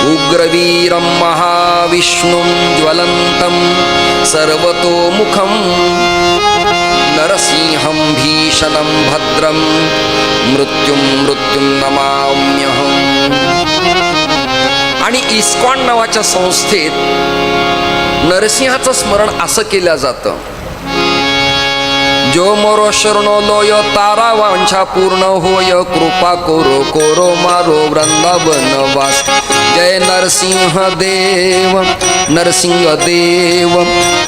उग्रवीरं महाविष्णुं ज्वलन्तं सर्वतोमुखं नरसिंहं भीषणं भद्रं मृत्युं नमाम्यहम्. आणि इस्कॉन नावाच्या संस्थेत नरसिंहाचं स्मरण असं केलं जातं. जो मोरो शरणो लोय तारा वांछा पूर्ण होय कृपा कोरो कोरो मारो वृंदावन वास. जय नरसिंह देव नरसिंह देव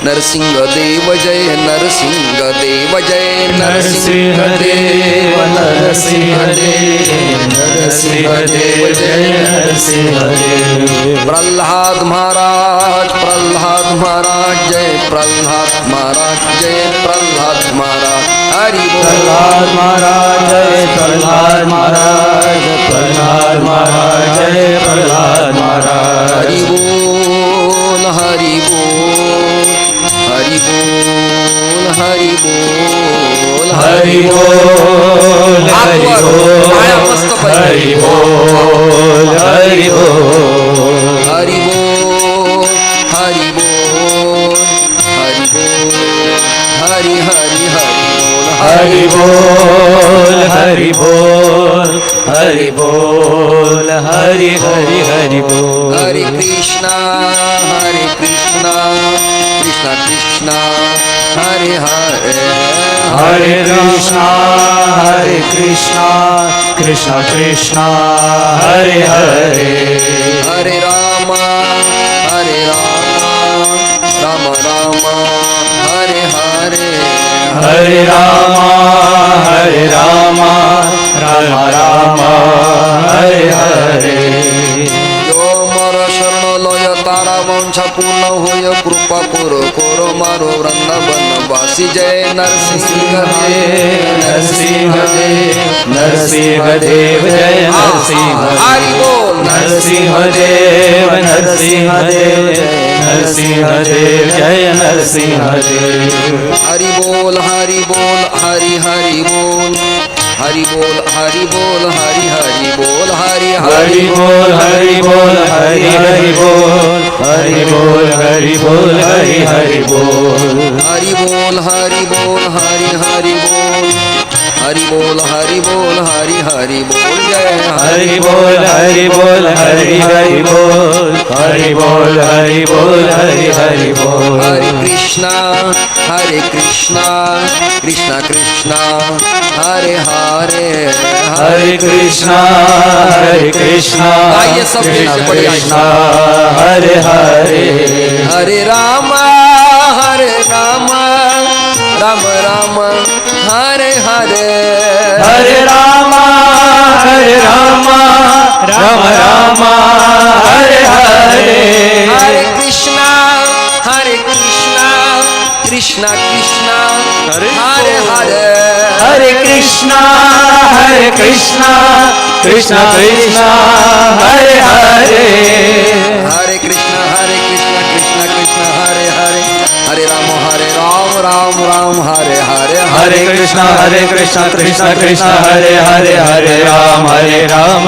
नरसिंह देव जय नरसिंह देव जय नरसिंह देव नरसिंह देव नरसिंह देव जय नरसिंह देव. प्रल्हाद महाराज जय प्रल्हाद महाराज जय प्रल्हाद महाराज. हरि बोल प्रल्हाद महाराज जय प्रल्हाद महाराज प्रल्हाद महाराज जय प्रल्हाद महाराज. हरि बोल हरि बोल हरि बोल हरि बोल हरि बोल हरि बोल हरि बोल हरि बोल हरि बोल हरि बोल हरि बोल हरि हरि हरि बोल हरि बोल हरि बोल हरि हरि हरि बोल. हरे कृष्णा कृष्णा कृष्णा हरे हरे हरे कृष्णा कृष्णा कृष्णा हरे हरे. हरे राम राम राम हरे हरे. हरे राम राम राम हरे हरे. जो मोर शरण लय तारा वंशा पूर्ण होय कृपा कोरो कोरो मारो वृंदावन वासी. जय नरसिंह देव नरसिंह देव नरसिंह देव जय नरसिंह. हरि बोल नरसिंह देव नरसिंह देव नरसिंह देव जय नरसिंह देव. हरि बोल हरि बोल हरि हरि बोल हरि बोल हरि बोल हरि हरि बोल हरि हरि बोल हरि बोल हरि हरि बोल हरि बोल हरि बोल हरि हरि बोल. हरि बोल हरि बोल हरि हरि बोल हरि बोल हरि बोल हरि हरि बोल. जय हरि बोल हरि बोल हरि हरि बोल हरि बोल हरि बोल हरि हरि बोल. हरे कृष्णा कृष्णा कृष्णा हरे हरे हरे कृष्णा कृष्णा कृष्णा हरे हरे. हरे राम राम राम हरे हरे. हरे राम राम राम हरे हरे. हरे कृष्णा कृष्णा कृष्णा हरे हरे. हरे कृष्णा कृष्णा कृष्णा हरे हरे. हरे कृष्णा कृष्णा कृष्णा हरे हरे. हरे राम राम हरे हरे. हरे कृष्णा कृष्णा कृष्णा हरे हरे. हरे राम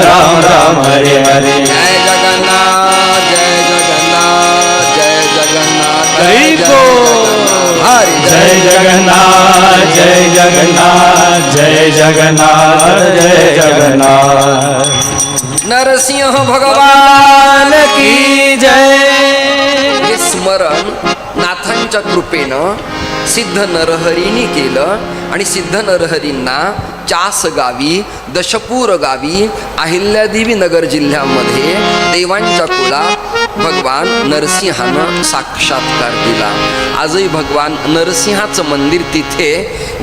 राम हरे हरे. जय जगन्नाथ जय जगन्नाथ जय जगन्नाथ हरि बोल. हरि जय जगन्नाथ जय जगन्नाथ जय जगन्नाथ जय जगन्नाथ. नरसिंह भगवान की जय. हे स्मरण नाथांच्या कृपेनं सिद्ध नरहरींनी केलं आणि सिद्ध नरहरींना चास गावी दशपूर गावी अहिल्यादेवी नगर जिल्ह्यामध्ये देवांच्या कुळात भगवान नरसिंहानं साक्षात्कार दिला. आजही भगवान नरसिंहाचं मंदिर तिथे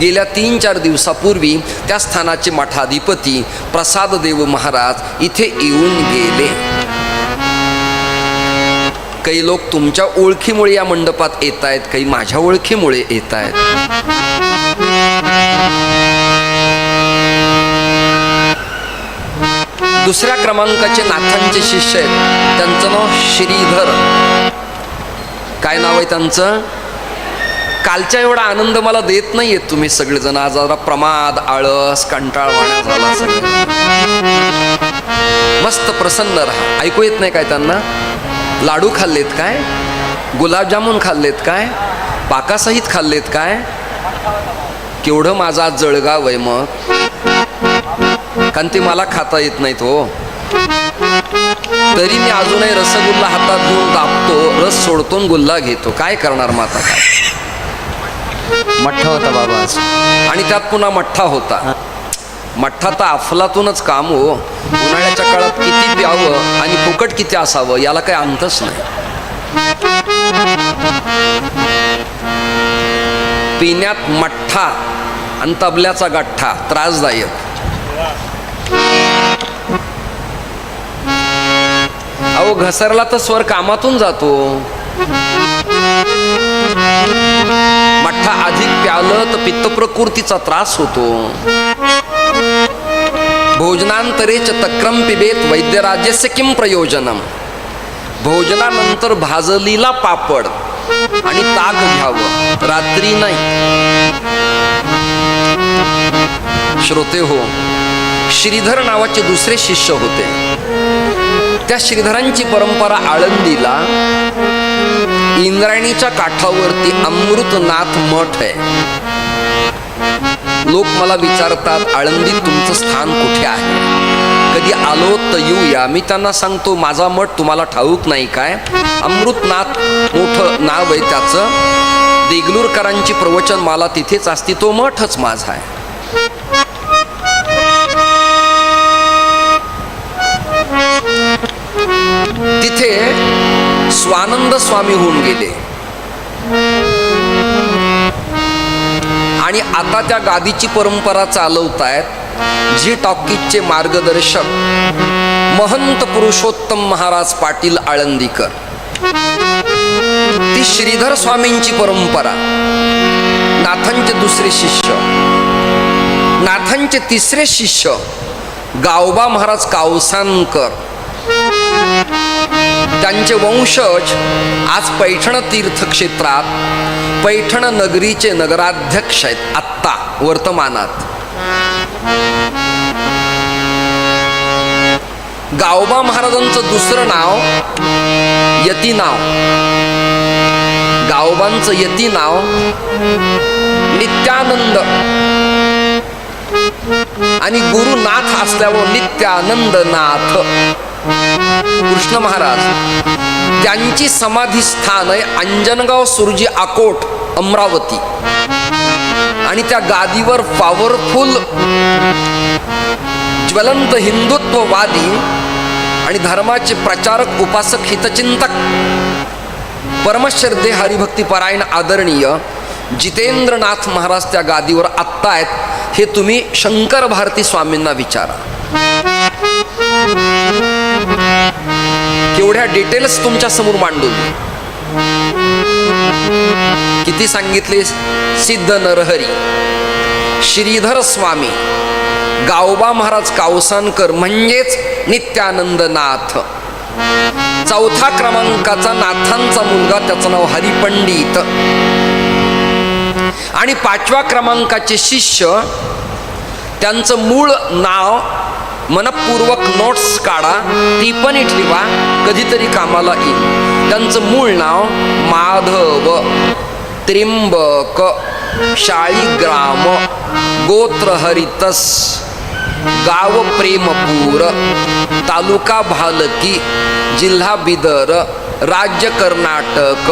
गेल्या 3-4 दिवसापूर्वी त्या स्थानाचे मठाधिपती प्रसाददेव महाराज इथे येऊन गेले. काही लोक तुमच्या ओळखीमुळे या मंडपात येत आहेत, काही माझ्या ओळखीमुळे येत आहेत. दुसऱ्या क्रमांकाचे नाथांचे शिष्य आहेत, त्यांचं नाव श्रीधर. काय नाव आहे त्यांचं? कालच्या एवढा आनंद मला देत नाहीयेत तुम्ही सगळेजण. आज जरा प्रमाद, आळस, कंटाळवाणा झाला सगळं. मग मस्त प्रसन्न राहा. ऐकू येत नाही काय त्यांना? लाडू खाल्लेत काय? गुलाबजामुन खाल्लेत काय? पाकासहित खाल्लेत काय? केवढं माझा आज जळगाव आहे मग, कारण ते मला खाता येत नाहीत हो. तरी मी अजूनही रसगुल्ला हातात घेऊन दाबतो, रस सोडतो आणि गुल्ला घेतो. काय करणार मग आता? काय मठ्ठा होता बाबा. आणि त्यात पुन्हा मठ्ठा होता. मठ्ठा तर अफलातूनच काम हो. उन्हाळ्याच्या काळात किती प्यावं आणि फुकट किती असावं याला काही अंतच नाही. पिण्यात मठ्ठा आणि तबल्याचा गठ्ठा त्रासदायक. अहो घसरला तर स्वर कामातून जातो. मठ्ठा अधिक प्यालं तर पित्त प्रकृतीचा त्रास होतो. भोजनांतरेच तक्रम पिबेत वैद्यराज्यस्य किम प्रयोजनम. भोजनानंतर भाजलीला पापड आणि ताक घ्यावं, रात्री नाही. श्रोते हो, श्रीधर नावाचे दुसरे शिष्य होते. त्या श्रीधरांची परंपरा आळंदीला इंद्रायणीच्या काठावरती अमृतनाथ मठ आहे. लोक मला विचारतात, आळंदीत तुमचं स्थान कुठे आहे? कधी आलो तर येऊया. मी त्यांना सांगतो, माझा मठ तुम्हाला ठाऊक नाही काय? अमृतनाथ मोठं नाव आहे त्याचं. देगलूरकरांची प्रवचन माला तिथेच असती, तो मठच माझा आहे. तिथे स्वानंद स्वामी होऊन गेले आणि आता त्या गादीची परंपरा चालवतायत जी टॉकीजचे मार्गदर्शक महंत पुरुषोत्तम महाराज पाटील आळंदीकर. ती श्रीधर स्वामींची परंपरा. नाथांचे दुसरे शिष्य, नाथांचे तिसरे शिष्य गावबा महाराज कावसानकर. त्यांचे वंशज आज पैठण तीर्थक्षेत्रात पैठण नगरीचे नगराध्यक्ष आहेत आत्ता वर्तमानात. गावबा महाराजांचं दुसरं नाव यती नाव. गावबांचं यती नाव नित्यानंद आणि गुरुनाथ असल्यावर नित्यानंद नाथ. कृष्ण महाराज त्यांची समाधी स्थान आहे अंजनगाव सुरजी अकोट अमरावती. आणि त्या गादीवर पॉवरफुल ज्वलंत हिंदुत्ववादी आणि धर्माचे प्रचारक उपासक हितचिंतक परमश्रद्धे हरिभक्तीपरायण आदरणीय जितेंद्रनाथ महाराज त्या गादीवर आत्ता आहेत. हे तुम्ही शंकर भारती स्वामींना विचारा. केवढ्या डिटेल्स तुमच्या समोर मांडून किती सांगितले. सिद्ध नरहरी, श्रीधर स्वामी, गावबा महाराज कावसानकर म्हणजेच नित्यानंदनाथ. चौथा क्रमांकाचा नाथांचा मुलगा, त्याचं नाव हरिपंडित. आणि पाचव्या क्रमांकाचे शिष्य, त्यांचं मूळ नाव मनपूर्वक नोट्स काढा, ती पण ठेवा, कधीतरी कामाला येईल. त्यांचं मूळ नाव माधव त्र्यंबक शाळीग्राम, गोत्र हरितस, गाव प्रेमपूर, तालुका भालकी, जिल्हा बिदर, राज्य कर्नाटक.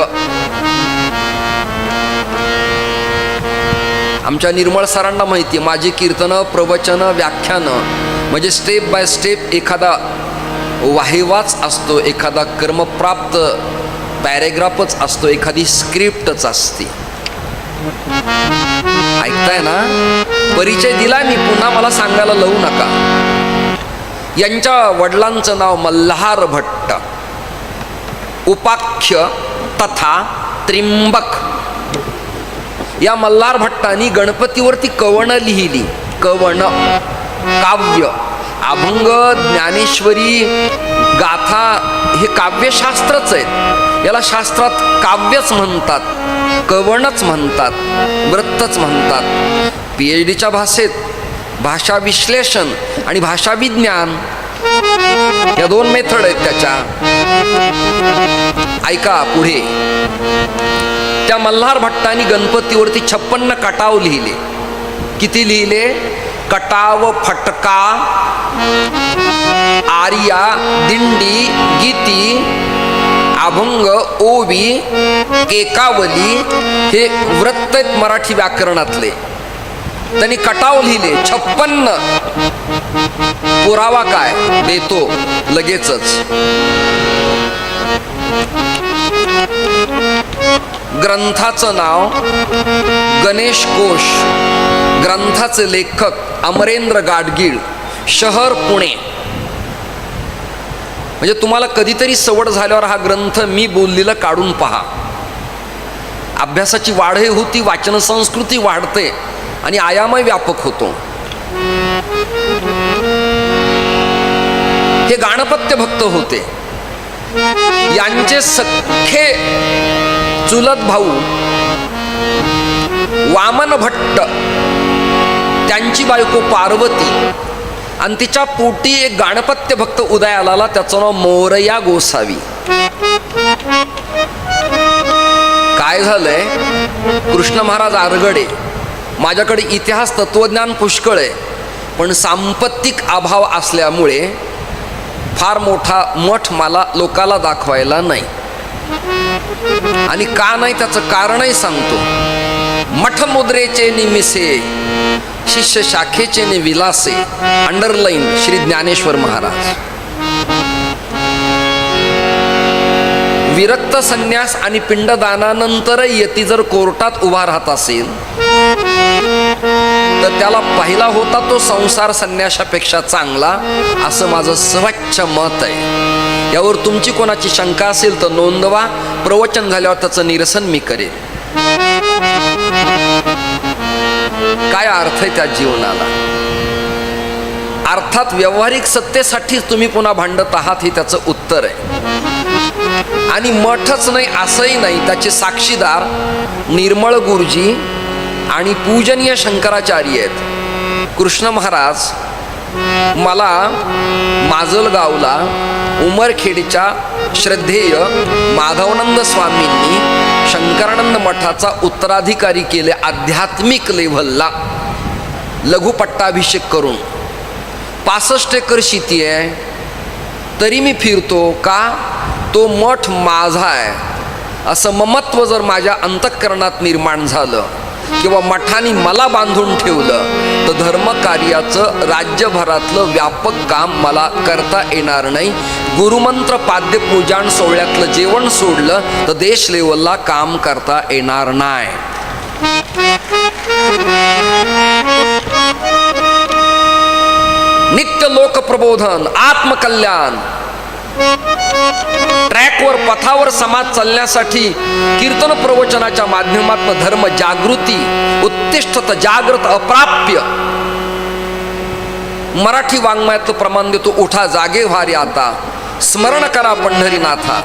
आमच्या निर्मळ सरांना माहिती आहे, माझी कीर्तनं, प्रवचनं, व्याख्यानं म्हणजे स्टेप बाय स्टेप एखादा वाहिवाच असतो, एखादा कर्मप्राप्त पॅरेग्राफच असतो, एखादी स्क्रिप्टच असते. ऐकताय ना? परिचय दिलाय मी, पुन्हा मला सांगायला लावू नका. यांच्या वडिलांचं नाव मल्हार भट्ट, उपाख्य तथा त्र्यंबक. या मल्हार भट्टांनी गणपतीवरती कवण लिहिली. कवण काव्य, अभंग, ज्ञानेश्वरी, गाथा हे काव्यशास्त्रच आहेत. याला शास्त्रात काव्यच म्हणतात, कवणच म्हणतात, वृत्तच म्हणतात. PhDच्या भाषेत भाषा विश्लेषण आणि भाषा विज्ञान या 2 मेथड आहेत त्याच्या. ऐका पुढे. त्या मल्हार भट्टांनी गणपतीवरती 56 कटाव लिहिले. किती लिहिले? कटाव, फटका, आर्या, दिंडी, गीती, अभंग, ओवी, एकावली हे वृत्त आहेत मराठी व्याकरणातले. त्यांनी कटाव लिहिले 56. पुरावा काय देतो लगेचच. ग्रंथाचं नाव गणेश कोश. ग्रंथाचे लेखक अमरेंद्र गाडगीळ. शहर पुणे. म्हणजे तुम्हाला कधीतरी सवड झाल्यावर हा ग्रंथ मी बोललेला काढून पहा. अभ्यासाची वाढही होती, वाचन संस्कृती वाढते आणि आयामही व्यापक होतो. हे गाणपत्य भक्त होते. यांचे सख्खे चुलत भाऊ वामन भट्ट, त्यांची बायको पार्वती आणि तिच्या पोटी एक गाणपत्य भक्त उदयाला आला. त्याचं नाव मोरया गोसावी. काय झालंय? कृष्ण महाराज आरगडे. माझ्याकडे इतिहास तत्वज्ञान पुष्कळ आहे, पण सांपत्तिक अभाव असल्यामुळे फार मोठा मठ मला लोकाला दाखवायला नाही. आणि का नाही त्याचं कारणही सांगतो. मठ मुद्रेचे निमिसे, शिष्य शाखेचे ने विलासे. अंडरलाईन श्री ज्ञानेश्वर महाराज. विरक्त संन्यास आणि पिंडदानानंतर यती जर कोर्टात उभा राहत असेल तर त्याला पहिला होता तो संसार संन्यासापेक्षा चांगला, असं माझं स्वच्छ मत आहे. यावर तुमची कोणाची शंका असेल तर नोंदवा. प्रवचन झाल्यावर त्याचं निरसन मी करेन. काय अर्थ आहे त्या जीवनाला? अर्थात व्यावहारिक सत्तेसाठी तुम्ही पुन्हा भांडत आहात हे त्याचं उत्तर आहे. आणि मठच नाही असंही नाही. त्याचे साक्षीदार निर्मळ गुरुजी आणि पूजनीय शंकराचार्य आहेत. कृष्ण महाराज मला माजलगावला उमरखेडच्या श्रद्धेय माधवानंद स्वामींनी शंकरानंद मठाचा उत्तराधिकारी केले. आध्यात्मिक लेव्हलला लघुपट्टाभिषेक करून. 65 एकर शेती आहे, तरी मी फिरतो. का? तो मठ माझा आहे असं ममत्व जर माझ्या अंतःकरणात निर्माण झालं किंवा मठाने मला बांधून ठेवलं तर धर्मकार्याचं राज्यभरातलं व्यापक काम मला करता येणार नाही. गुरुमंत्र पाद्यपूजन सोहळ्यातलं जेवण सोडलं तर देश लेवलला काम करता येणार नाही. नित्य लोकप्रबोधन, आत्मकल्याण, ट्रॅकवर पथावर समाज चालण्यासाठी कीर्तन प्रवचनाच्या माध्यमातून धर्म जागृती, उत्तिष्ठत जागृत अप्राप्य. मराठी वाङ्मयातलं प्रमाण देतो. उठा जागे व्हा रे आता, स्मरण करा पंढरीनाथा.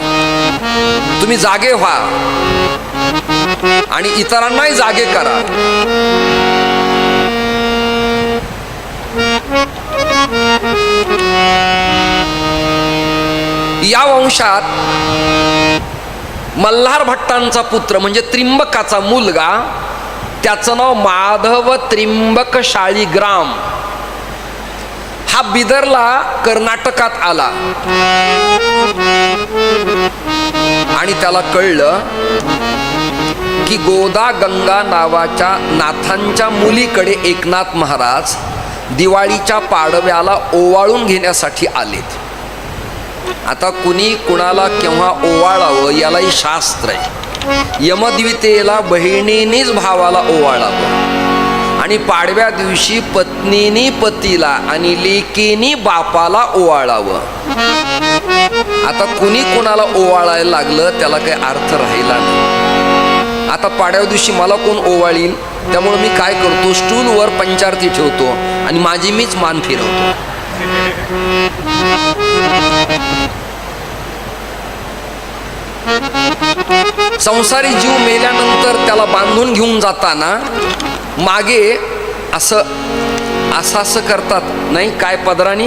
तुम्ही जागे व्हा आणि इतरांनाही जागे करा. या वंशात मल्हार भट्टांचा पुत्र म्हणजे त्रिंबकाचा मुलगा, त्याचं नाव माधव त्रिंबक शाळीग्राम. हा बिदरला कर्नाटकात आला आणि त्याला कळलं की गोदा गंगा नावाच्या नाथांच्या मुलीकडे एकनाथ महाराज दिवाळीच्या पाडव्याला ओवाळून घेण्यासाठी आलेत. आता कुणी कुणाला केव्हा ओवाळावं यालाही शास्त्र आहे. यमद्वितेला बहिणीनीच भावाला ओवाळावं आणि पाडव्या दिवशी पत्नीनी पतीला आणि लेकीनी बापाला ओवाळावं. आता कुणी कुणाला ओवाळायला लागलं त्याला काही अर्थ राहिला नाही. आता पाडव्या दिवशी मला कोण ओवाळील, त्यामुळे मी काय करतो, स्टूलवर पंचारती ठेवतो आणि माझी मीच मान फिरवतो. संसारी जीव मेल्यानंतर त्याला बांधून घेऊन जाताना मागे असं करतात नाही काय, पदरानी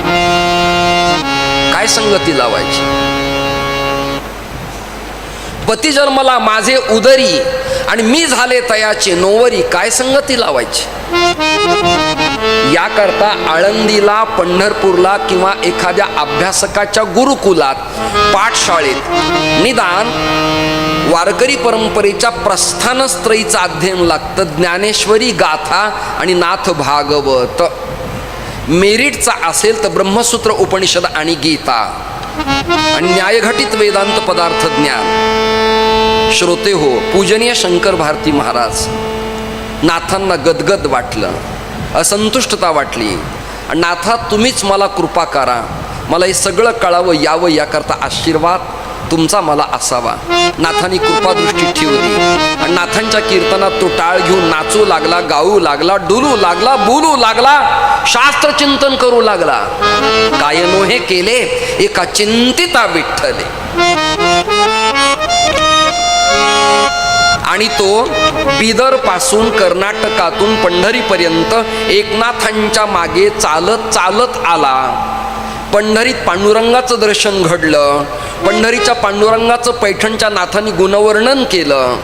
काय संगती लावायची? पती जन्मला माझे उदरी आणि मी झाले तयाचे नोवरी, काय संगती लावायची? याकरता आळंदीला, पंढरपूरला किंवा एखाद्या अभ्यासकाच्या गुरुकुलात, पाठशाळेत निदान वारकरी परंपरेच्या प्रस्थानत्रयीचं अध्ययन लागतं. ज्ञानेश्वरी गाथा आणि नाथ भागवत. मेरिटचा असेल तर ब्रह्मसूत्र, उपनिषद आणि गीता आणि न्यायघटित वेदांत पदार्थ ज्ञान. श्रोते हो, पूजनीय शंकर भारती महाराज, नाथांना गदगद वाटलं, असंतुष्टता वाटली. नाथा तुम्हीच मला कृपा करा, मला हे सगळं कळावं यावं, याकरता आशीर्वाद तुमचा मला असावा. नाथांनी कृपादृष्टी ठेवली आणि नाथांच्या कीर्तनात तो टाळ घेऊन नाचू लागला, गाऊ लागला, डुलू लागला, बोलू लागला, शास्त्र चिंतन करू लागला. काय नोहे केले एका चिंतिता विठ्ठले. आणि तो बिदर पासून कर्नाटकातून पंढरीपर्यंत एकनाथांच्या मागे चालत चालत आला. पंढरीत पांडुरंगाचं दर्शन घडलं. पंढरीच्या पांडुरंगाचं पैठणच्या नाथांनी गुणवर्णन केलं.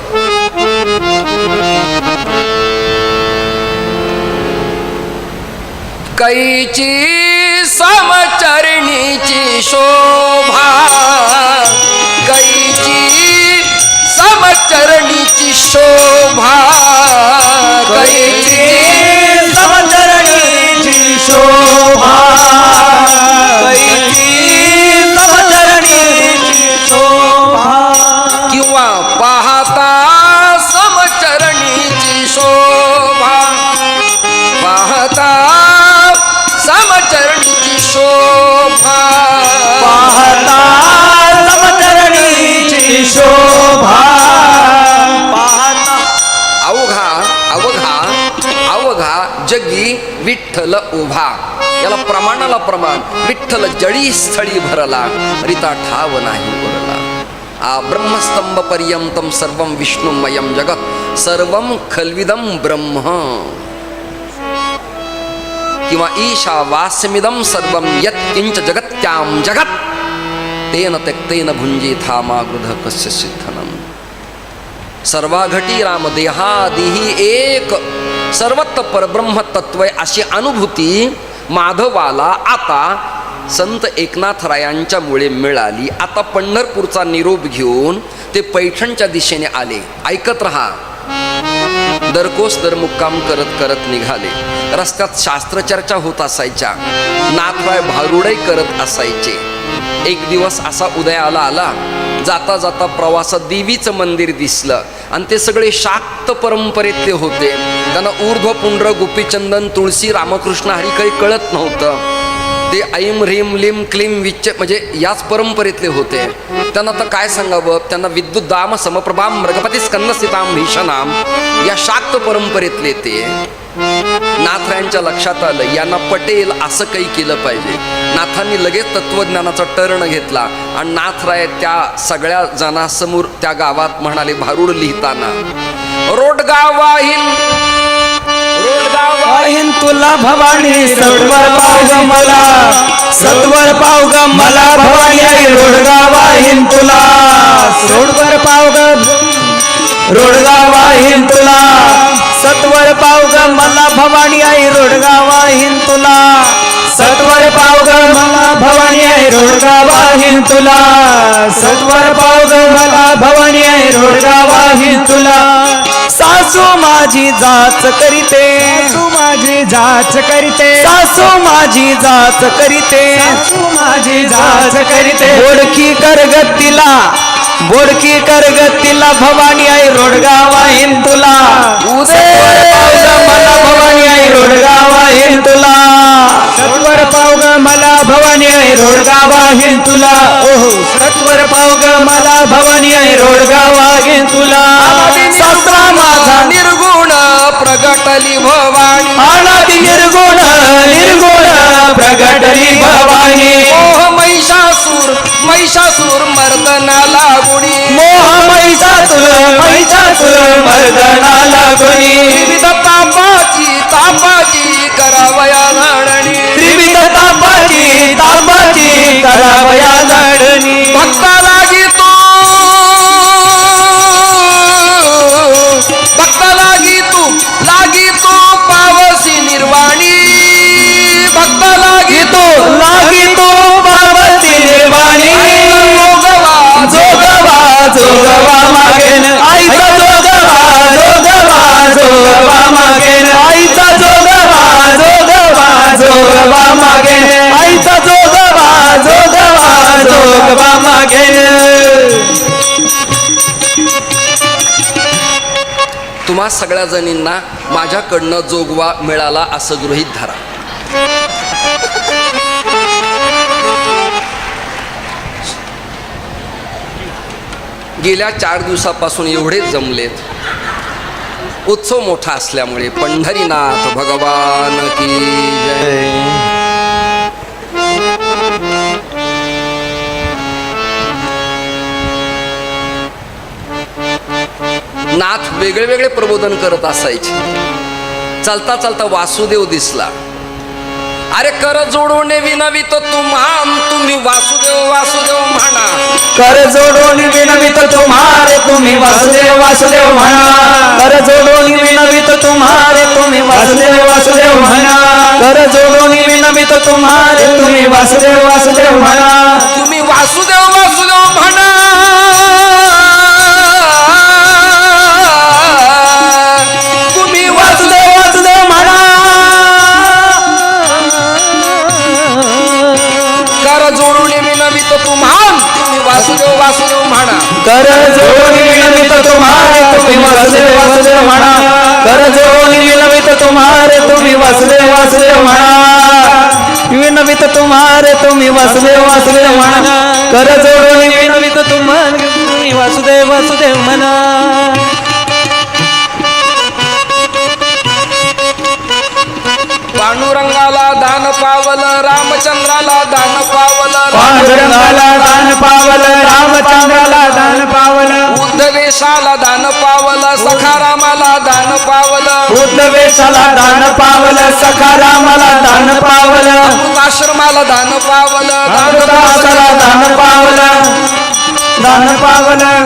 कैची समचरणीची शोभा, कैची समचरणीची शोभा, कैची समचरणीची शोभा, किंवा पाहता समचरणीची शोभा, पाहता समचरणीची शोभा, पाहता समचरणीची शोभा, पाहता अवघा अवघा अवघा जगी विठ्ठल उभा. याला प्रमाणाला प्रमाण. विठ्ठल जळी स्थळी भरला, रिता ठाव नाही उरला. ब्रह्मस्तंभ पर्यंतम सर्वं विष्णुमयं जगत सर्वं खल्विदं ब्रह्म, किंवा ईशावास्यमिदं सर्वं यत् किंच जगत्यां जगत् तेन त्यक्तेन भुंजीथामा गृध कस्य सिद्धनम्. सर्वाघटी राम देहादिही एक, सर्वत्र परब्रह्म तत्वय अशी अनुभूती माधवाला आता संत एकनाथरायांच्या मुळे मिळाली. आता पंढरपूरचा निरोप घेऊन ते पैठणच्या दिशेने आले. ऐकत रहा. दरकोस दर मुक्काम करत करत निघाले. रस्त्यात शास्त्रचर्चा होत असायच्या. नाथराय भारुडे करत असायचे. एक दिवस असा उदयाला आला, जाता जाता प्रवासात देवीचं मंदिर दिसलं आणि ते सगळे शाक्त परंपरेतले होते. त्यांना ऊर्ध्व पुंड्र, गोपीचंदन, तुळशी, रामकृष्ण हरी काही कळत नव्हतं. ते ऐम ह्रीम लिम क्लीम विच्च म्हणजे याच परंपरेतले होते. त्यांना तर काय सांगावं. त्यांना विद्युत दाम समप्रभाम मृगपती स्कंदस्थिताम भीषणाम या शाक्त परंपरेतले ते. नाथरायांच्या लक्षात आलं यांना पटेल असं काही केलं पाहिजे. नाथांनी लगेच तत्वज्ञानाचा टर्न घेतला आणि नाथराय त्या सगळ्या जणांसमोर त्या गावात म्हणाले, भारूड लिहिताना, रोडगाव वाहीन, रोडगाव वाहीन तुला भवानी सत्वर पाव ग मला, सत्वर पाव ग मला भवानी आई रोडगा वाहीन तुला, रोडवर पाव ग रोडगा वाहीन तुला, सत्वर पाव ग मला भवानी आई रोडगा वाहीन तुला, सत्वर पाव ग मला भवानी आई रोडगा वाहीन तुला, सत्वर पाव ग मला भवानी आई रोडगा वाहीन तुला. सासू माझी जाच करीते, सासू माझी जाच करीते, सासू माझी जाच करीते, सासू माझी जाच करीते. बोडकी करगतीला, बोडकी करगतीला भवानी आई रोडगा वाहीन तुला, सत्वर पाव ग मला भवानी आई रोडगा वाहीन तुला, सत्वर पाव ग मला भवानी आई रोडगा वाहीन तुला. ओहो सत्वर पाव ग मला भवानी आई रोडगा वाहीन तुला. शास्त्रा माझा निर्गुण प्रगटली भवानी, अनादि निर्गुण निर्गुण प्रगटली भवानी. मोह महिषासूर महिषासूर मर्दनाला गुणी, मोह महिषासूर महिषासूर मर्दनाला गुणी. विविध तापाची तापाची करावया घाडणी, त्रिविध तापाची तापाची करावया जोगवा मागे आईचा जोगवा जोगवा जोगवा मागे तुम्हा सगळ्या जणींना माझ्याकडनं जोगवा मिळाला असं गृहीत धरा. गेल्या 4 दिवसापासून एवढे जमलेत. उत्सव मोठा असल्यामुळे पंढरीनाथ भगवान की जय. नाथ वेगळे वेगळे प्रबोधन करत असायचे. चालता चालता वासुदेव दिसला. अरे कर जोडून विनवित तुम्ही वासुदेव वासुदेव म्हणा. कर जोडून विनवित तुम्हारे तुम्ही वासुदेव वासुदेव म्हणा. कर जोडून विनवित तुम्हारे तुम्ही वासुदेव वासुदेव म्हणा. कर जोडून विनवित तुम्हारे तुम्ही वासुदेव वासुदेव म्हणा. तुम्ही वासुदेव वासुदेव म्हणा. तुम्ही वासुदेव वासुदेव म्हणा. कर जोडून विनवित तुम्ही वासुदेव वासुदेव म्हणा. कर जोडून विनवित तुम्हारे तुम्ही वासुदेव वासुदेव म्हणा. कर जोडून विनवित तुम्हारे तुम्ही वासुदेव वासुदेव म्हणा. विनवित तुम्हारे तुम्ही वासुदेव वासुदेव म्हणा. कर जोडून विनवित तुम्ही वासुदेव वासुदेव म्हणा. पांडुरंगाला दान पावलं रामचंद्राला दान पावलं. पांडुरंगाला दान पावलं रामचंद्राला दान पावलं. उद्धवेशाला दान पावलं सखारामाला दान पावलं. उद्धवेशाला दान पावलं सखारामाला दान पावलं. अमृताश्रमाला दान पावलं. अमृताश्रमाला दान पावलं दान पावलं.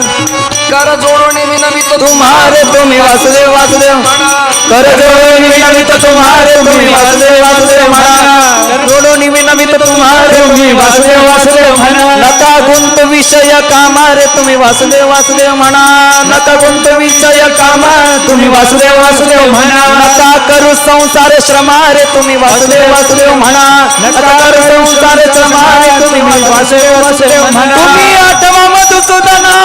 कर जोडून विनवित तुम्हारे तुम्ही वासुदेव वासुदेव म्हणा. कर जोडून विनवित तुम्हारे तुम्ही वासुदेव वासुदेव म्हणा. कर जोडून विनवित तुम्हारे तुम्ही वासुदेव वासुदेव म्हणा. नका गुंत विषय कामारे तुम्ही वासुदेव वासुदेव म्हणा. नका गुंत विषय कामा तुम्ही वासुदेव वासुदेव म्हणा. नका करू संसार श्रमारे तुम्ही वासुदेव वासुदेव म्हणा. नका करू संसार श्रमारे तुम्ही वासुदेव वासुदेव म्हणा. तुम्ही आठवा मधुसूदना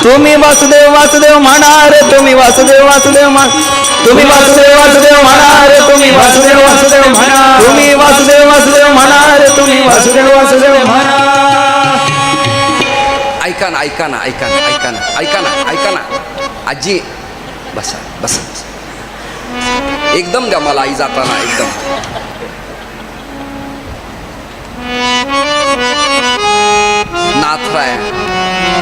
तुम्ही वासुदेव वासुदेव म्हणा रे तुम्ही वासुदेव वासुदेव म्हणा. तुम्ही वासुदेव वासुदेव म्हणा रे तुम्ही वासुदेव वासुदेव म्हणा. तुम्ही वासुदेव वासुदेव म्हणा रे तुम्ही वासुदेव वासुदेव म्हणा. ऐका ना ऐका ना ऐका ना ऐका ना ऐका ना ऐका ना. आजी बसा बसा बसा. एकदम द्या मला आई जाताना एकदम. नाथराय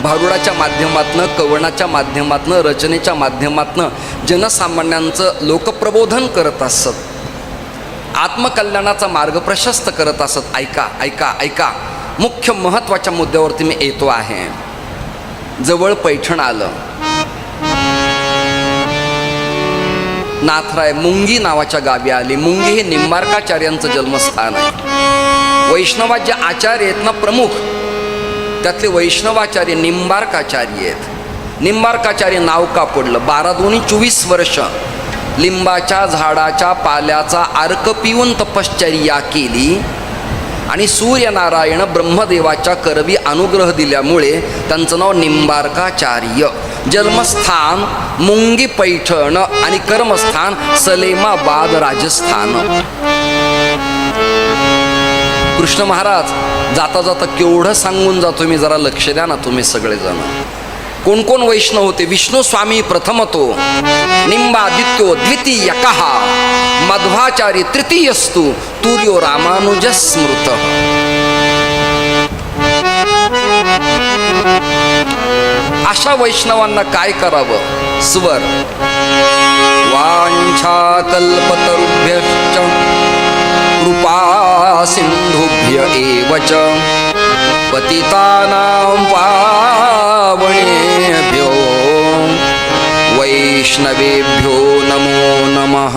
भारुडाच्या माध्यमातनं कवनाच्या माध्यमातनं रचनेच्या माध्यमातनं जनसामान्यांचं लोकप्रबोधन करत असत. आत्मकल्याणाचा मार्ग प्रशस्त करत असत. ऐका ऐका ऐका. मुख्य महत्वाच्या मुद्द्यावरती मी येतो आहे. जवळ पैठण आलं. नाथराय मुंगी नावाच्या गावी आली. मुंगी हे निंबार्काचार्यांचं जन्मस्थान आहे. वैष्णवात जे आचार्य आहेत ना प्रमुख त्यातले वैष्णवाचार्य निंबार्काचार्य आहेत. निंबार्काचार्य नाव का पडलं? 12-24 वर्ष लिंबाच्या झाडाच्या पाल्याचा अर्क पिऊन तपश्चर्या केली आणि सूर्यनारायण ब्रह्मदेवाच्या करवी अनुग्रह दिल्यामुळे त्यांचं नाव निंबार्काचार्य. जन्मस्थान मुंगी पैठण आणि कर्मस्थान सलेमाबाद राजस्थान. कृष्ण महाराज जाता जाता केवढं सांगून जातो मी, जरा लक्ष द्या ना तुम्ही सगळेजण. कोण कोण वैष्णव होते? विष्णू स्वामी प्रथमतो, निंबादित्यो द्वितीयकः, मध्वाचार्य तृतीयस्तु, तुर्यो रामानुज स्मृत. अशा वैष्णवांना काय करावं? स्वर वांछा कल्पतरुभ्यश्च कृपा सिंधुभ्य एव च पतितानां पावनेभ्यो वैष्णवेभ्यो नमो नमः.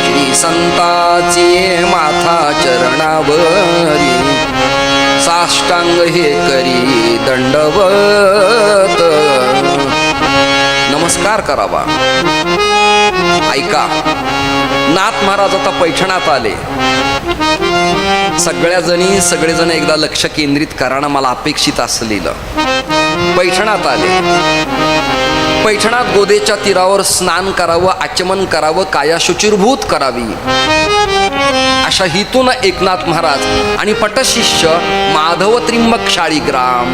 श्री संताची माथा चरणावरी साष्टांग हे करी दंडवत. नमस्कार नमस्कार करावा. ऐका, नाथ महाराज आता पैठणात आले. सगळेजण एकदा लक्ष केंद्रित करा ना, मला अपेक्षित असलेलं. पैठणात आले. पैठणात गोदेच्या तीरावर स्नान करावं, आचमन करावं, काया शुचिर्भूत करावी, अशा हेतून एकनाथ महाराज आणि पटशिष्य माधव त्रिंबक शाळीग्राम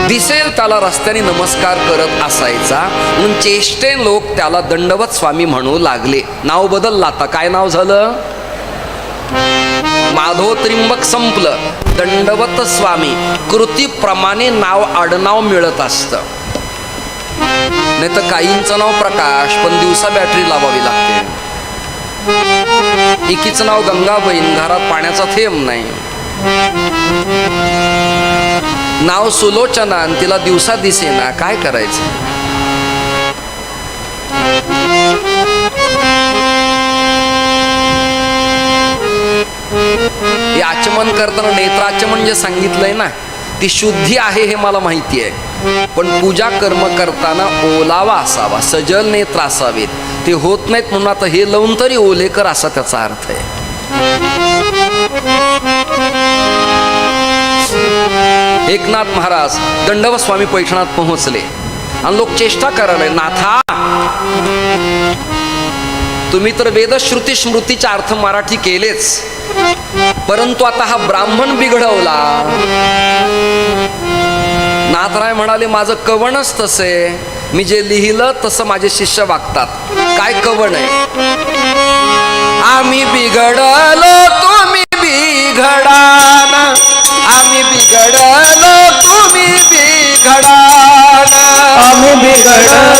दिसेल त्याला रस्त्याने नमस्कार करत असायचा. म्हणून चेष्टेन लोक त्याला दंडवत स्वामी म्हणू लागले. नाव बदललं आता. काय नाव झालं? माधव त्रिंबक संपलं, दंडवत स्वामी. कृतीप्रमाणे नाव आडनाव मिळत असतं. नाही तर काहींचं नाव प्रकाश, पण दिवसा बॅटरी लावावी लागते. एकीचं नाव गंगाबाईन, घरात पाण्याचा थेंब नाही. नाव सुलोचना, तिला दिवसा दिसेना. काय करायचं? हे आचमन करताना नेत्राचमन जे सांगितलंय ना, ती शुद्धी आहे हे मला माहिती आहे. पण पूजा कर्म करताना ओलावा असावा, सजल नेत्र असावेत. ते होत नाहीत म्हणून आता हे लावून तरी ओले कर, असा त्याचा अर्थ आहे. एकनाथ महाराज दंडवत स्वामी पैठणात पोहोचले आणि लोक चेष्टा करायला, नाथा तुम्ही तर वेदश्रुती स्मृतीचा अर्थ मराठी केलेच, परंतु आता हा ब्राह्मण बिघडवला. नाथराय म्हणाले, माझं कवणच तसे, मी जे लिहिलं तसं माझे शिष्य वागतात. काय कवण आहे? आम्ही बिघडलो तुम्ही बिघडाना, आम्ही बिघडलो तुम्ही बिघडाना, आम्ही बिघडलो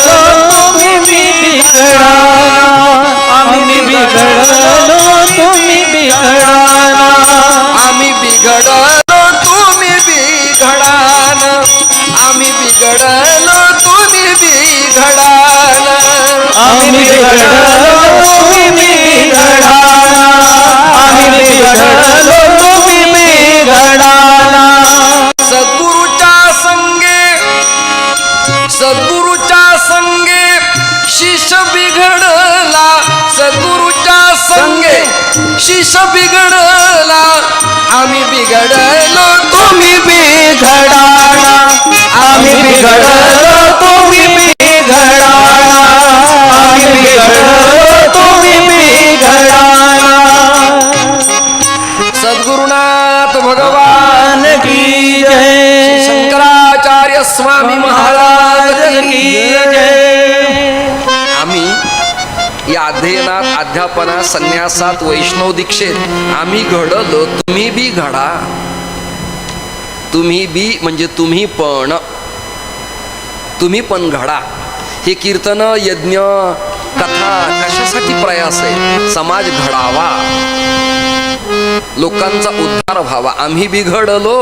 तुम्ही बिघडाना, आम्ही बिघडलो तुम्ही बिघडाना, आम्ही बिघडलो तुम्ही बिघडाना, आम्ही बिघडलो तुम्ही बिघडाना, आम्ही बिघडलो तुम्ही बिघडाना, आम्ही बिघडलो तुम्ही बिघडाना. सद्गुरूच्या संगे शिष्य बिघडला, सद्गुरूच्या संगे शिष्य बिघडला, आम्ही बिघडलो तुम्ही बिघडाना, आम्ही बिघडलो तुम्ही बिघडाना, आम्ही बिघडलो तुम्ही बिघडाना. सद्गुरुनाथ भगवान की जय, शंकराचार्य स्वामी महाराज की जय. आम्ही या अध्ययनात, अध्यापनात, संन्यासात, वैष्णव दीक्षेत आम्ही घडलो, तुम्ही बी घडा. तुम्ही बी म्हणजे तुम्ही पण घडा. हे कीर्तन, यज्ञ, कथा कशासाठी प्रयास आहे? समाज घडावा, लोकांचा उद्धार व्हावा. आम्ही बिघडलो,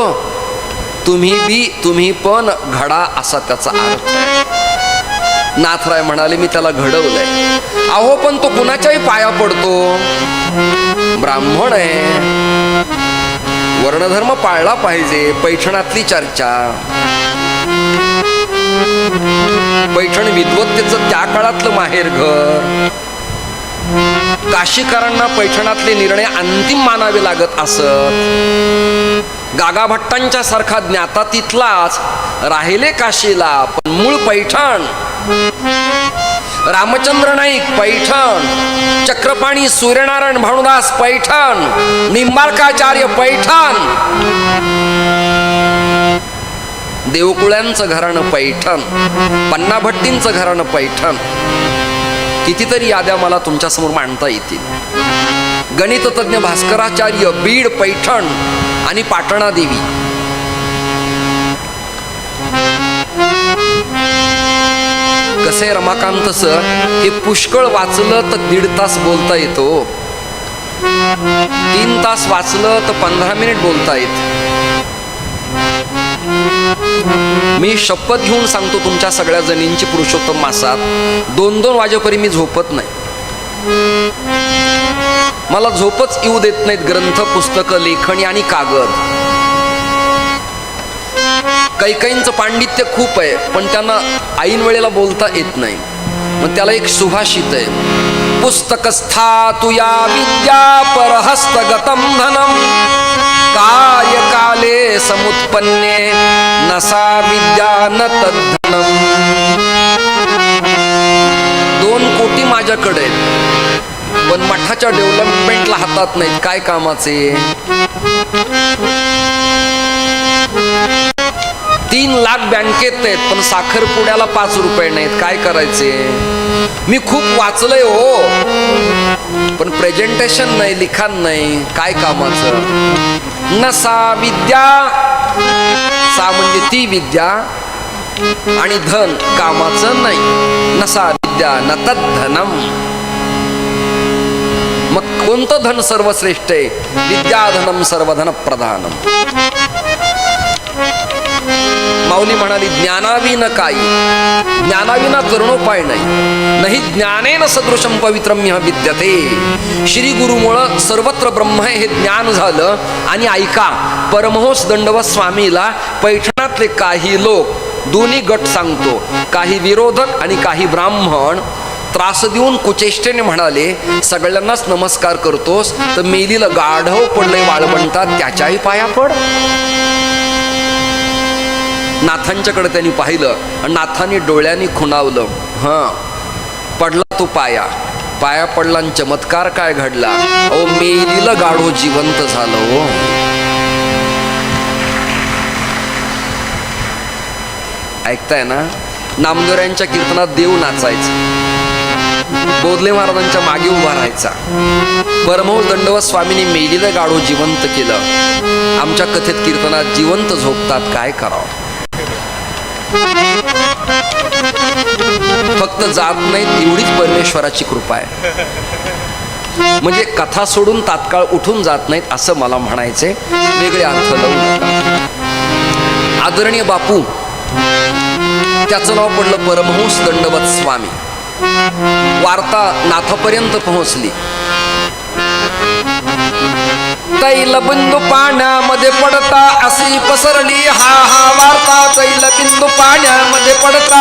तुम्ही पण घडा, असा त्याचा अर्थ आहे. नाथराय म्हणाले, मी त्याला घडवलंय. अहो पण तो कुणाच्याही पाया पडतो, ब्राह्मण आहे, वर्णधर्म पाळला पाहिजे. पैठणातली चर्चा, पैठण विद्वत्तेचं त्या काळातलं माहेरघर. काशीकरांना पैठणातले निर्णय अंतिम मानावे लागत असत. गागा भट्टांच्या सारखा ज्ञाता तिथलाच, राहिले काशीला पण मूळ पैठण. रामचंद्र नाईक पैठण, चक्रपाणी सूर्यनारायण भानुदास पैठण, निंबाळकाचार्य पैठण, देवकुळ्यांचं घराणं पैठण, पन्ना भट्टींचं घराणं पैठण. कितीतरी याद्या मला तुमच्या समोर मांडता येतील. गणिततज्ञ भास्कराचार्य बीड पैठण आणि पाटणादेवी. कसे रमाकांत सर, हे पुष्कळ वाचलं तर 1.5 तास बोलता येतो, 3 तास वाचलं तर 15 मिनिट बोलता येत. मी शपथ घेऊन सांगतो तुमच्या सगळ्या जणींची, पुरुषोत्तम मासात 2-2 वाजेपर्यंत मी झोपत नाही. मला झोपच येऊ देत नाहीत ग्रंथ, पुस्तकं, लेखणी आणि कागद. कैकईंचं पांडित्य खूप आहे, पण त्यांना ऐन वेळेला बोलता येत नाही. मग त्याला एक सुभाषित आहे, पुस्तकस्था तुया विद्या परहस्तगतम धनम कार्यकाले समुत्पन्ने नसा विद्या न तद्धनम. 2 कोटी माझ्याकडे आहेत, पण मठाच्या डेव्हलपमेंटला हातात नाहीत. काय कामाचे? 3 लाख बँकेत आहेत, पण साखरपुड्याला 5 रुपये नाहीत. काय करायचे? मी खूप वाचलंय हो, पण प्रेझेंटेशन नाही, लिखाण नाही. काय कामाचं? नसा विद्या, सा म्हणजे ती विद्या, आणि धन कामाचं नाही. नसा विद्या न तद्धनम. मग कोणतं धन सर्वश्रेष्ठ आहे? विद्याधनम सर्वधन प्रधानम. माऊली म्हणाली, ज्ञानाविन काही, ज्ञानाविना तरुणोपाय नाही. नाही ज्ञानेन सदृशम पवित्रम्य विद्यते. श्री गुरुमुळं सर्वत्र ब्रह्म हे ज्ञान झालं. आणि ऐका, परमहंस दंडवत स्वामीला पैठणातले काही लोक, दोन्ही गट सांगतो, काही विरोधक आणि काही ब्राह्मण त्रास देऊन कुचेष्टेने म्हणाले, सगळ्यांनाच नमस्कार करतोस, तर मेलीला गाढव पडलंय वाळवंटात, त्याच्याही पाया पड. नाथांच्याकडे त्यांनी पाहिलं आणि नाथांनी डोळ्यांनी खुणावलं. पडला तो पाया, पाया पडला आणि चमत्कार काय घडला? ओ मेलीला गाढव जिवंत झालं हो. ऐकताय ना? नामदेवरायांच्या कीर्तनात देव नाचायचं, बोधले महाराजांच्या मागे उभा राहायचा. परमहंस दंडवत स्वामींनी मेलीला गाढव जिवंत केलं. आमच्या कथेत कीर्तनात जिवंत झोपतात. काय करावं? फक्त जात नाहीत, एवढीच परमेश्वराची कृपा आहे. म्हणजे कथा सोडून तात्काळ उठून जात नाहीत असं मला म्हणायचे. वेगळे अर्थ लावू नका. आदरणीय बापू, त्याचं नाव पडलं परमहंस दंडवत स्वामी. वार्ता नाथापर्यंत पोहोचली. तैलबिंदू पाण्यामध्ये पडता अशी पसरली हा हा वार्ता. तैलबिंदू पाण्यामध्ये पडता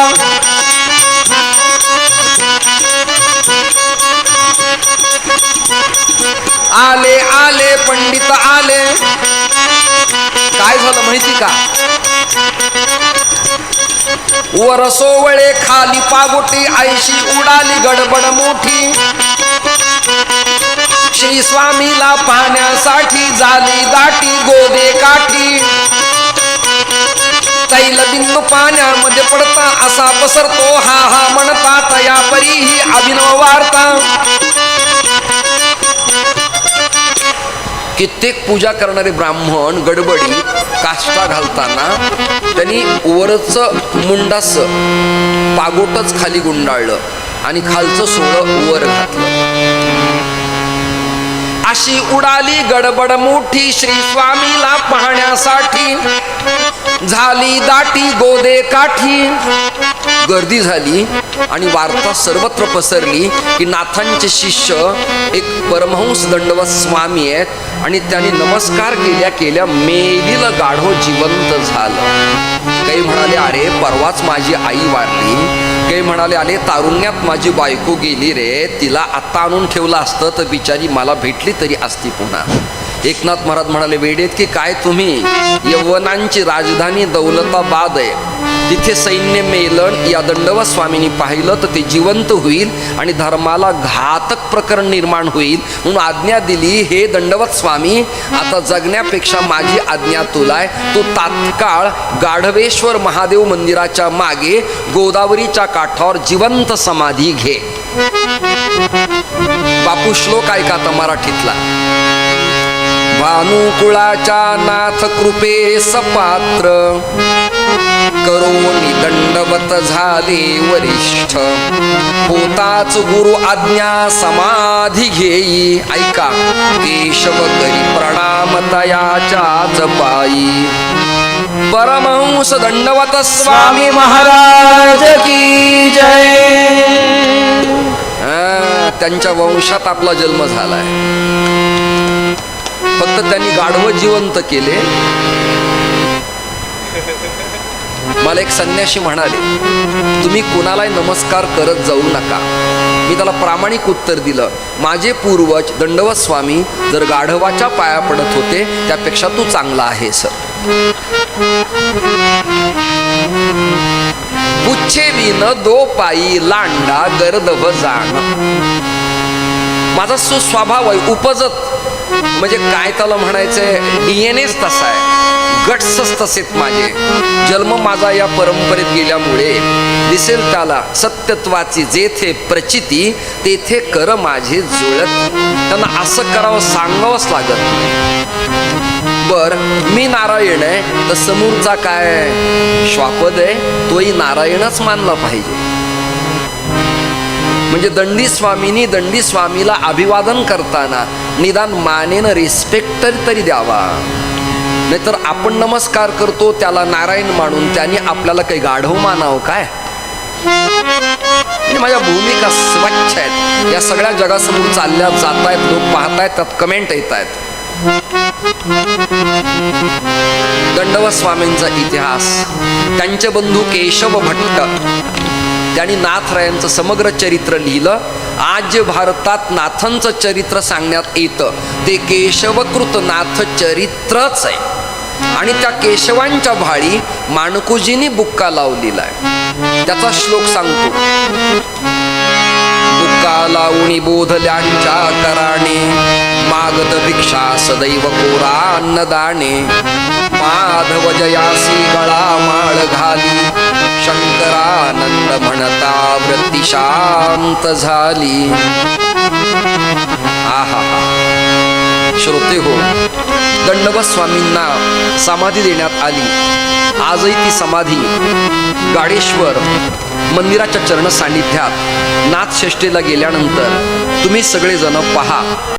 आले आले पंडित आले. काय झालं माहिती का? वर सोवळे खाली पागोटी, ऐशी उडाली गडबड मोठी. श्री स्वामीला पाहण्यासाठी झाली दाटी गोदे काठी. तैलबिंदू पाण्यामध्ये पडता असा पसरतो हा हा म्हणता. तया परी ही अभिनव वार्ता. कित्येक पूजा करणारे ब्राह्मण गडबडी काष्टा घालताना त्यांनी वरच मुंडास पागोटच खाली गुंडाळलं आणि खालचं सोळं वर घातलं. अशी उडाली गडबड मोठी श्री स्वामीला पाहण्यासाठी. झाली दाटी गोदे काठी. गर्दी झाली आणि वार्ता सर्वत्र पसरली की नाथांचे शिष्य एक परमहंस दंडवत स्वामी आहेत आणि त्यांनी नमस्कार केल्या केल्या मेलीला गाढव जिवंत झालं. काही म्हणाले, अरे परवाच माझी आई वारली. काही म्हणाले, अरे तारुण्यात माझी बायको गेली रे, तिला आत्ता आणून ठेवलं असतं तर बिचारी मला भेटली तरी असती पुन्हा. एकनाथ महाराज म्हणाले, वेडेत की काय तुम्ही? यवनांची राजधानी दौलताबाद आहे, तिथे सैन्य मेलन. या दंडवत स्वामींनी पाहिलं तर ते जिवंत होईल आणि धर्माला घातक प्रकरण निर्माण होईल. म्हणून आज्ञा दिली, हे दंडवत स्वामी, आता जगण्यापेक्षा माझी आज्ञा तुला आहे, तू तात्काळ गाढवेश्वर महादेव मंदिराच्या मागे गोदावरीच्या काठावर जिवंत समाधी घे. बापू श्लोक ऐका आता मराठीतला. भानुकुळाच्या नाथ कृपे सपात्र, करोनी दंडवत झाले वरिष्ठ. होताच गुरु आज्ञा समाधी घेई. ऐका, केशव करी प्रणाम तयाच्याच पायी. परमहंस दंडवत स्वामी महाराज की जय. त्यांच्या वंशात आपला जन्म झालाय. फक्त त्यांनी गाढव जिवंत केले. मला एक संन्यासी म्हणाले, तुम्ही कोणालाही नमस्कार करत जाऊ नका. मी त्याला प्रामाणिक उत्तर दिलं, माझे पूर्वज दंडवत स्वामी जर गाढवाच्या पाया पडत होते त्यापेक्षा तू चांगला आहे सर. पुच्छे विन दो पायी लांडा गर्दभ जाण. माझा सुस्वभाव आहे, उपजत म्हणजे काय त्याला म्हणायचंय, डीएनएच तसा आहे, गट्सच तसेच माझे. जन्म माझा या परंपरेत गेल्यामुळे दिसेल त्याला सत्यत्वाची जेथे प्रचिती तेथे कर माझे जुळत. त्यांना असं करावं सांगावंच लागत नाही. बर मी नारायण आहे तर समोरचा काय श्वापद आहे तोही नारायणच मानला पाहिजे. म्हणजे दंडी स्वामींनी दंडी स्वामीला अभिवादन करताना निदान मानेनं रिस्पेक्ट तरी द्यावा. नाहीतर आपण नमस्कार करतो त्याला नारायण मानून त्याने आपल्याला काही गाढव मानावं काय. म्हणजे माझ्या भूमिका स्वच्छ आहेत, या सगळ्या जगासमोर चालल्या जात आहेत, लोक पाहतायत, त्यात कमेंट येत आहेत. दंडवत स्वामींचा इतिहास, त्यांचे बंधू केशव भट्ट त्यांनी नाथरायांचं समग्र चरित्र लिहिलं. आज जे भारतात नाथांचं चरित्र सांगण्यात येतं ते केशवकृत नाथ चरित्रच आहे. आणि त्या केशवांच्या भाळी माणकुजींनी बुक्का लावलेला आहे. त्याचा श्लोक सांगतो, बुक्का लावणी बोधल्यांच्या कराणे मागत भिक्षा सदैव कोरा अन्नदाणे. माधव जयासी गळा माळ घाली शंकरानंद म्हणता वृत्ती शांत झाली. आहा श्रोते हो, दंडवत स्वामींना समाधी देण्यात आली. आजही ती समाधी गाडेश्वर मंदिराच्या चरण सान्निध्यात नाथषष्ठीला गेल्यानंतर तुम्ही सगळेजण पहा.